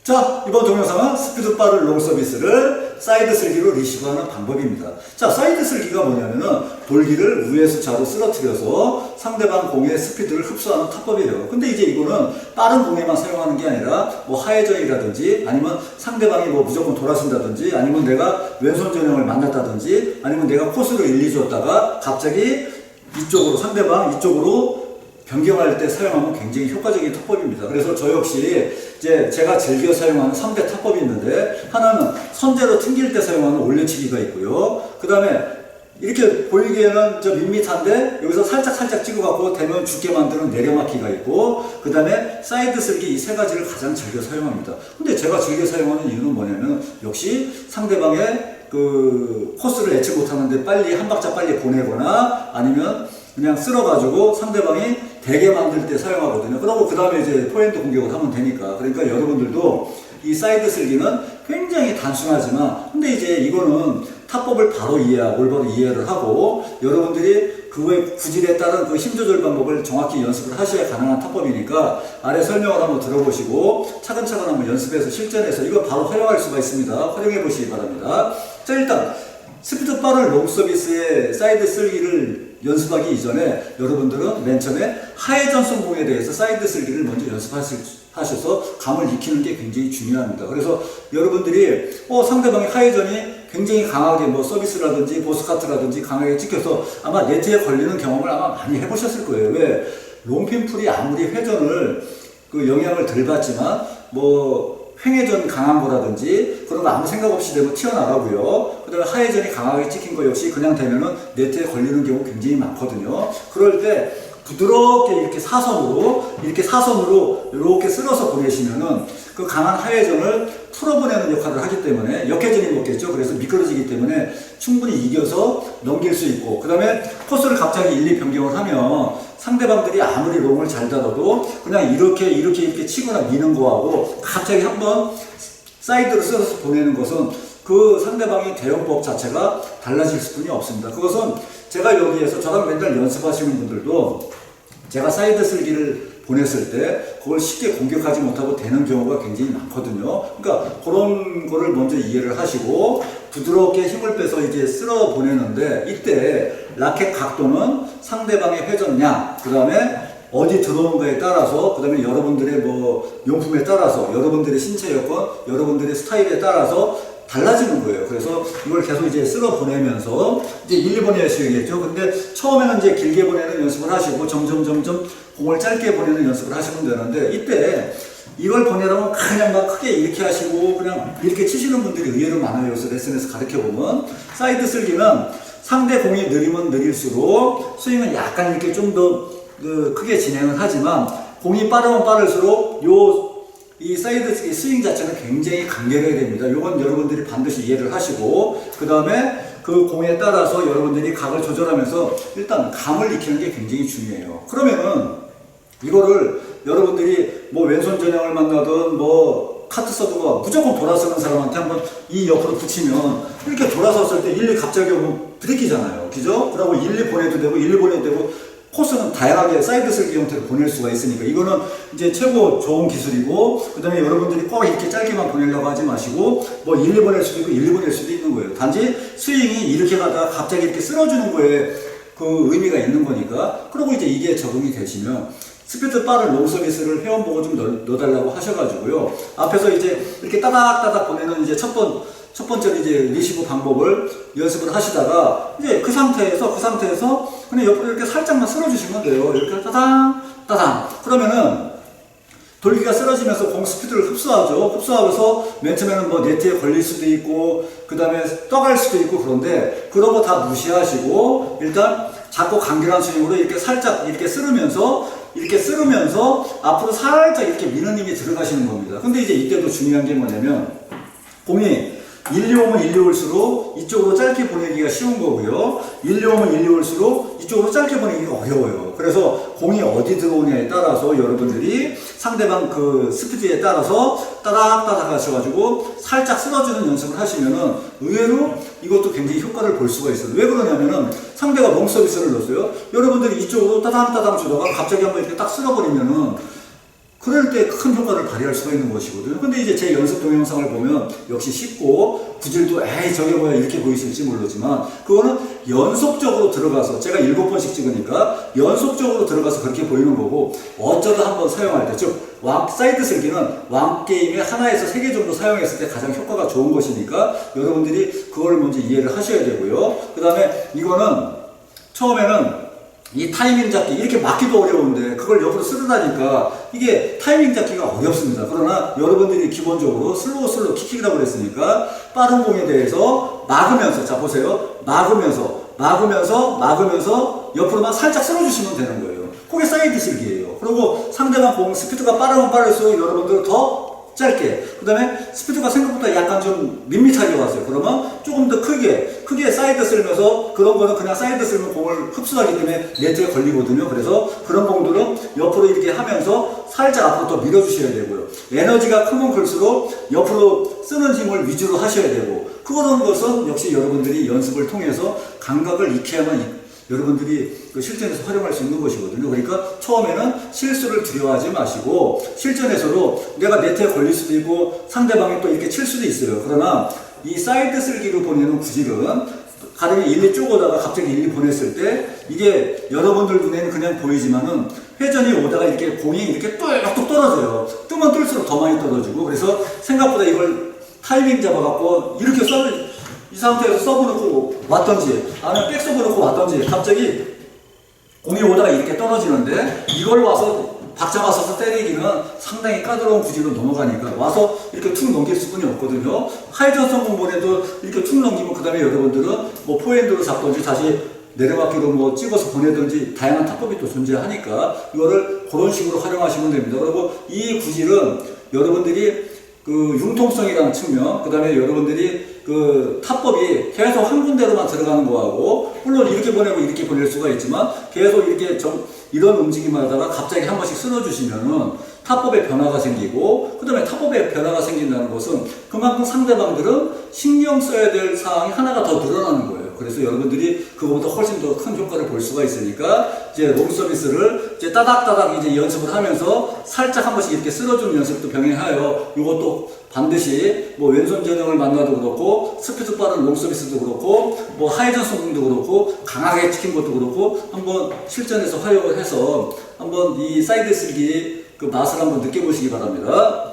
자, 이번 동영상은 스피드 빠른 롱 서비스를 사이드 슬기로 리시브하는 방법입니다. 자, 사이드 슬기가 뭐냐면은 돌기를 위에서 좌로 쓰러뜨려서 상대방 공의 스피드를 흡수하는 타법이에요. 근데 이제 이거는 빠른 공에만 사용하는 게 아니라 뭐 하회전이라든지 아니면 상대방이 뭐 무조건 돌아선다든지 아니면 내가 왼손 전형을 만났다든지 아니면 내가 코스를 1, 2 줬다가 갑자기 이쪽으로 상대방 이쪽으로 변경할 때 사용하면 굉장히 효과적인 타법입니다. 그래서 저 역시 이제 제가 즐겨 사용하는 3대 타법이 있는데, 하나는 선제로 튕길 때 사용하는 올려치기가 있고요. 그 다음에 이렇게 보이기에는 저 밋밋한데 여기서 살짝 찍어갖고 되면 죽게 만드는 내려막기가 있고, 그 다음에 사이드 슬기 이 세 가지를 가장 즐겨 사용합니다. 근데 제가 즐겨 사용하는 이유는 뭐냐면 역시 상대방의 그 코스를 예측 못하는데 빨리 한 박자 빨리 보내거나 아니면 그냥 쓸어가지고 상대방이 되게 만들 때 사용하거든요. 그러고 그 다음에 이제 포핸드 공격을 하면 되니까. 그러니까 여러분들도 이 사이드 슬기는 굉장히 단순하지만, 근데 이제 이거는 타법을 바로 올바로 이해를 하고 여러분들이 그거의 구질에 따른 그 힘 조절 방법을 정확히 연습을 하셔야 가능한 타법이니까 아래 설명을 한번 들어보시고 차근차근 한번 연습해서 실전에서 이거 바로 활용할 수가 있습니다. 활용해 보시기 바랍니다. 자, 일단 스피드 빠른 롱 서비스의 사이드 슬기를 연습하기 이전에 여러분들은 맨 처음에 하회전 성공에 대해서 사이드 슬기를 먼저 연습하셔서 감을 익히는 게 굉장히 중요합니다. 그래서 여러분들이 상대방의 하회전이 굉장히 강하게 뭐 서비스라든지 보스카트라든지 강하게 찍혀서 아마 네트에 걸리는 경험을 아마 많이 해보셨을 거예요. 왜? 롱핀풀이 아무리 회전을 그 영향을 덜 받지만 뭐 횡회전 강한 거라든지 그런 거 아무 생각 없이 되면 튀어나가고요. 그 다음에 하회전이 강하게 찍힌 거 역시 그냥 되면은 네트에 걸리는 경우 굉장히 많거든요. 그럴 때 부드럽게 이렇게 사선으로 이렇게 쓸어서 보내시면은 그 강한 하회전을 풀어보내는 역할을 하기 때문에 역회전이 먹겠죠. 그래서 미끄러지기 때문에 충분히 이겨서 넘길 수 있고, 그 다음에 코스를 갑자기 1, 2 변경을 하면 상대방들이 아무리 롱을 잘 다뤄도 그냥 이렇게 치거나 미는 거하고 갑자기 한번 사이드로 쓸어서 보내는 것은 그 상대방의 대응법 자체가 달라질 수뿐이 없습니다. 그것은 제가 여기에서 저랑 맨날 연습하시는 분들도 제가 사이드 슬기를 보냈을 때 그걸 쉽게 공격하지 못하고 되는 경우가 굉장히 많거든요. 그러니까 그런 거를 먼저 이해를 하시고 부드럽게 힘을 빼서 이제 쓸어 보내는데, 이때 라켓 각도는 상대방의 회전량, 그 다음에 어디 들어오는 거에 따라서, 그 다음에 여러분들의 뭐 용품에 따라서, 여러분들의 신체 여건, 여러분들의 스타일에 따라서 달라지는 거예요. 그래서 이걸 계속 이제 쓸어 보내면서 이제 1, 2번 연습이겠죠. 근데 처음에는 이제 길게 보내는 연습을 하시고 점점 공을 짧게 보내는 연습을 하시면 되는데, 이때 이걸 보내려면 그냥 막 크게 이렇게 하시고 그냥 이렇게 치시는 분들이 의외로 많아요. 그래서 레슨에서 가르쳐보면 사이드 슬기는 상대 공이 느리면 느릴수록 스윙은 약간 이렇게 좀 더 크게 진행을 하지만, 공이 빠르면 빠를수록 이 사이드 스윙 자체는 굉장히 간결해야 됩니다. 이건 여러분들이 반드시 이해를 하시고, 그 다음에 그 공에 따라서 여러분들이 각을 조절하면서 일단 감을 익히는 게 굉장히 중요해요. 그러면은 이거를 여러분들이 뭐 왼손 전형을 만나든 뭐 카트 서브가 무조건 돌아서는 사람한테 한번 이 옆으로 붙이면 이렇게 돌아섰을 때 1, 2 갑자기 오면 부딪히잖아요. 그죠? 그러고 1, 2 보내도 되고 1, 2 보내도 되고 코스는 다양하게 사이드 슬기 형태로 보낼 수가 있으니까 이거는 이제 최고 좋은 기술이고, 그 다음에 여러분들이 꼭 이렇게 짧게만 보내려고 하지 마시고 뭐 1, 2 보낼 수도 있고 1, 2 보낼 수도 있는 거예요. 단지 스윙이 이렇게 가다가 갑자기 이렇게 쓸어주는 거에 그 의미가 있는 거니까. 그리고 이제 이게 적응이 되시면 스피드 빠른 롱 서비스를 회원보고 좀 넣어달라고 하셔가지고요. 앞에서 이제 이렇게 따닥따닥 보내는 이제 첫 번째 이제 리시브 방법을 연습을 하시다가 이제 그 상태에서 그냥 옆으로 이렇게 살짝만 쓸어주시면 돼요. 이렇게 따당. 그러면은 돌기가 쓰러지면서 공 스피드를 흡수하면서 맨 처음에는 뭐 네트에 걸릴 수도 있고, 그 다음에 떠갈 수도 있고, 그런데 그런 거 다 무시하시고 일단 작고 간결한 스윙으로 이렇게 살짝 이렇게 쓸으면서 앞으로 살짝 이렇게 미는 힘이 들어가시는 겁니다. 근데 이제 이때도 중요한 게 뭐냐면 공이 1, 2 오면 1, 2 올수록 이쪽으로 짧게 보내기가 쉬운 거고요. 1, 2 오면 1, 2 올수록 이쪽으로 짧게 보내기가 어려워요. 그래서 공이 어디 들어오냐에 따라서 여러분들이 상대방 그 스피드에 따라서 따닥따닥 하셔가지고 살짝 쓸어주는 연습을 하시면은 의외로 이것도 굉장히 효과를 볼 수가 있어요. 왜 그러냐면은 상대가 롱 서비스를 넣었어요. 여러분들이 이쪽으로 따닥따닥 주다가 갑자기 한번 이렇게 딱 쓸어버리면은 그럴 때 큰 효과를 발휘할 수가 있는 것이거든요. 근데 이제 제 연습 동영상을 보면 역시 쉽고 구질도 에이 저게 뭐야 이렇게 보이실지 모르지만 그거는 연속적으로 들어가서 제가 7번씩 찍으니까 연속적으로 들어가서 그렇게 보이는 거고 어쩌다 한번 사용할 때 즉 사이드 슬기는 왕게임에 하나에서 3개 정도 사용했을 때 가장 효과가 좋은 것이니까 여러분들이 그걸 먼저 이해를 하셔야 되고요. 그 다음에 이거는 처음에는 이 타이밍 잡기 이렇게 막기도 어려운데 그걸 옆으로 쓰다니까 이게 타이밍 잡기가 어렵습니다. 그러나 여러분들이 기본적으로 슬로우 킥이라고 그랬으니까 빠른 공에 대해서 막으면서 자 보세요. 막으면서 옆으로만 살짝 쓸어주시면 되는 거예요. 그게 사이드 슬기예요. 그리고 상대방 공 스피드가 빠르면 빠를수록 여러분들은 더 짧게 그 다음에 스피드가 생각보다 약간 좀 밋밋하게 왔어요. 그러면 조금 더 크게 사이드 쓸면서 그런 거는 그냥 사이드 쓸면 공을 흡수하기 때문에 네트에 걸리거든요. 그래서 그런 공들은 옆으로 이렇게 하면서 살짝 앞으로 더 밀어주셔야 되고요. 에너지가 크면 클수록 옆으로 쓰는 힘을 위주로 하셔야 되고 그런 것은 역시 여러분들이 연습을 통해서 감각을 익혀야만 여러분들이 그 실전에서 활용할 수 있는 것이거든요. 그러니까 처음에는 실수를 두려워하지 마시고 실전에서도 내가 네트에 걸릴 수도 있고 상대방이 또 이렇게 칠 수도 있어요. 그러나 이 사이드 쓸기로 보내는 구질은 가령 1, 2 쪼고다가 갑자기 1, 2 보냈을 때 이게 여러분들 눈에는 그냥 보이지만은 회전이 오다가 이렇게 공이 이렇게 뚝뚝 떨어져요. 뜨면 뜰수록 더 많이 떨어지고 그래서 생각보다 이걸 타이밍 잡아갖고 이렇게 이 상태에서 서브 넣고 왔던지 아니면 백 서브 넣고 왔던지 갑자기 공이 오다가 이렇게 떨어지는데 이걸 와서 박자 맞춰서 때리기는 상당히 까다로운 구질로 넘어가니까 와서 이렇게 툭 넘길 수뿐이 없거든요. 하이전 성공 보내도 이렇게 툭 넘기면 그 다음에 여러분들은 뭐 포핸드로 잡던지 다시 내려받기로 뭐 찍어서 보내든지 다양한 타법이 또 존재하니까 이거를 그런 식으로 활용하시면 됩니다. 그리고 이 구질은 여러분들이 그 융통성이라는 측면, 그 다음에 여러분들이 그 타법이 계속 한 군데로만 들어가는 거하고, 물론 이렇게 보내고 이렇게 보낼 수가 있지만, 계속 이렇게 이런 움직임을 하다가 갑자기 한 번씩 쓸어주시면은 타법에 변화가 생기고, 그 다음에 타법에 변화가 생긴다는 것은 그만큼 상대방들은 신경 써야 될 사항이 하나가 더 늘어나는 거예요. 그래서 여러분들이 그거보다 훨씬 더 큰 효과를 볼 수가 있으니까 이제 롱 서비스를 이제 따닥따닥 이제 연습을 하면서 살짝 한 번씩 이렇게 쓸어주는 연습도 병행하여 이것도 반드시 뭐 왼손 전형을 만나도 그렇고 스피드 빠른 롱 서비스도 그렇고 뭐 하이전 성공도 그렇고 강하게 치킨 것도 그렇고 한번 실전에서 활용을 해서 한번 이 사이드 슬기 그 맛을 한번 느껴보시기 바랍니다.